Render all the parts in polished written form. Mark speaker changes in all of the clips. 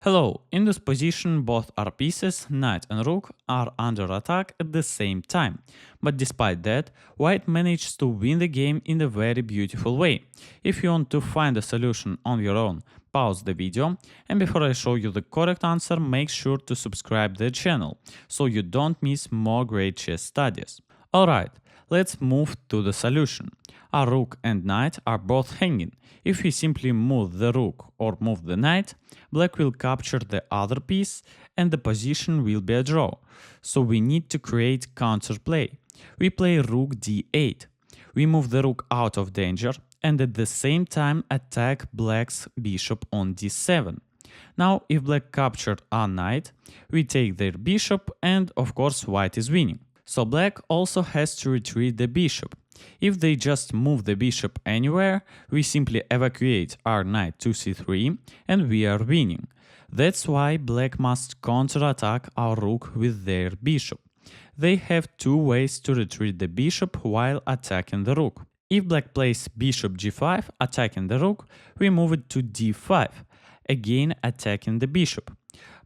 Speaker 1: Hello, in this position both our pieces, knight and rook, are under attack at the same time, but despite that, white managed to win the game in a very beautiful way. If you want to find a solution on your own, pause the video, and before I show you the correct answer, make sure to subscribe the channel, so you don't miss more great chess studies. Alright, let's move to the solution. Our rook and knight are both hanging. If we simply move the rook or move the knight, black will capture the other piece and the position will be a draw. So we need to create counterplay. We play rook d8. We move the rook out of danger and at the same time attack black's bishop on d7. Now if black captured our knight, we take their bishop and of course white is winning. So black also has to retreat the bishop. If they just move the bishop anywhere, we simply evacuate our knight to c3 and we are winning. That's why black must counterattack our rook with their bishop. They have two ways to retreat the bishop while attacking the rook. If black plays bishop g5 attacking the rook, we move it to d5, again attacking the bishop.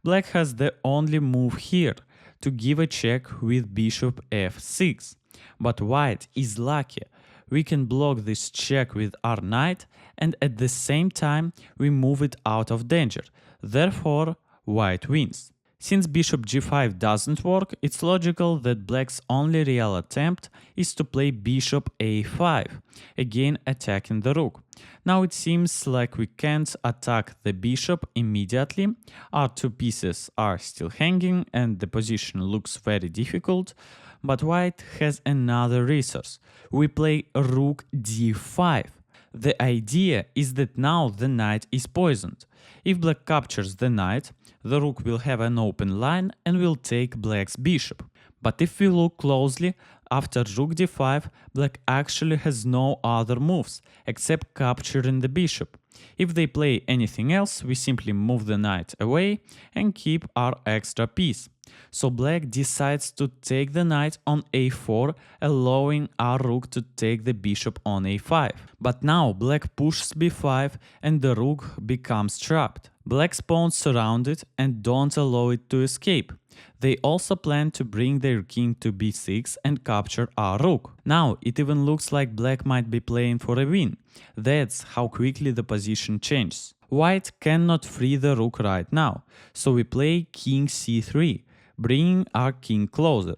Speaker 1: Black has the only move here, to give a check with bishop f6. But white is lucky. We can block this check with our knight and at the same time we move it out of danger. Therefore, white wins. Since bishop g5 doesn't work, it's logical that black's only real attempt is to play bishop a5, again attacking the rook. Now it seems like we can't attack the bishop immediately, our two pieces are still hanging and the position looks very difficult, but white has another resource. We play rook d5. The idea is that now the knight is poisoned. If black captures the knight, the rook will have an open line and will take black's bishop. But if we look closely, after rook d5, black actually has no other moves, except capturing the bishop. If they play anything else, we simply move the knight away and keep our extra piece. So black decides to take the knight on a4, allowing our rook to take the bishop on a5. But now black pushes b5 and the rook becomes trapped. Black's pawns surround it and don't allow it to escape. They also plan to bring their king to b6 and capture our rook. Now it even looks like black might be playing for a win. That's how quickly the position changes. White cannot free the rook right now, so we play king c3, bringing our king closer.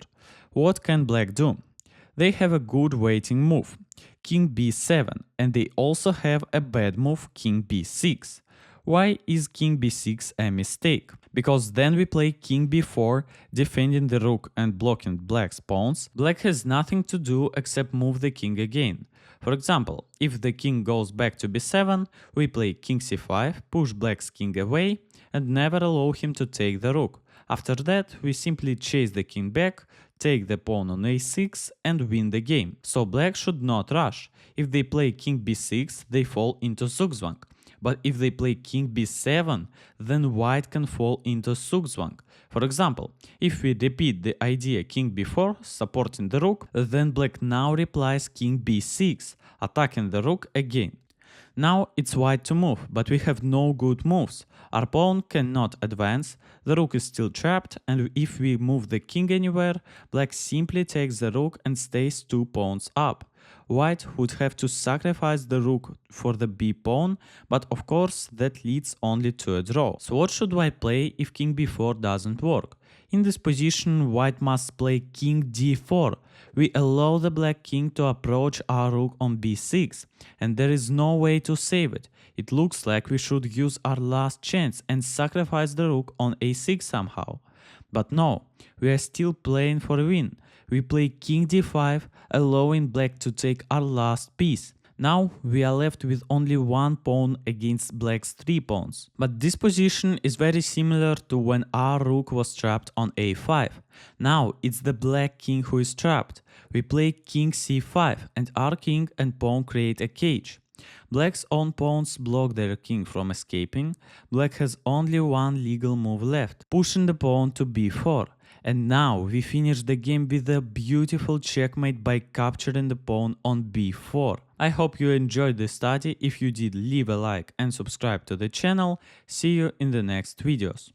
Speaker 1: What can black do? They have a good waiting move, king b7, and they also have a bad move, king b6. Why is king b6 a mistake? Because then we play king b4, defending the rook and blocking black's pawns. Black has nothing to do except move the king again. For example, if the king goes back to b7, we play king c5, push black's king away, and never allow him to take the rook. After that, we simply chase the king back, take the pawn on a6 and win the game. So black should not rush. If they play king b6, they fall into Zugzwang. But if they play king b7, then white can fall into Zugzwang. For example, if we repeat the idea king b4, supporting the rook, then black now replies king b6, attacking the rook again. Now it's white to move, but we have no good moves. Our pawn cannot advance, the rook is still trapped, and if we move the king anywhere, black simply takes the rook and stays 2 pawns up. White would have to sacrifice the rook for the b pawn, but of course that leads only to a draw. So what should white play if king b4 doesn't work? In this position, white must play king d4. We allow the black king to approach our rook on b6, and there is no way to save it. It looks like we should use our last chance and sacrifice the rook on a6 somehow. But no, we are still playing for a win. We play king d5, allowing black to take our last piece. Now we are left with only 1 pawn against black's 3 pawns. But this position is very similar to when our rook was trapped on a5. Now it's the black king who is trapped. We play king c5 and our king and pawn create a cage. Black's own pawns block their king from escaping. Black has only one legal move left, pushing the pawn to b4. And now we finish the game with a beautiful checkmate by capturing the pawn on b4. I hope you enjoyed this study. If you did, leave a like and subscribe to the channel. See you in the next videos.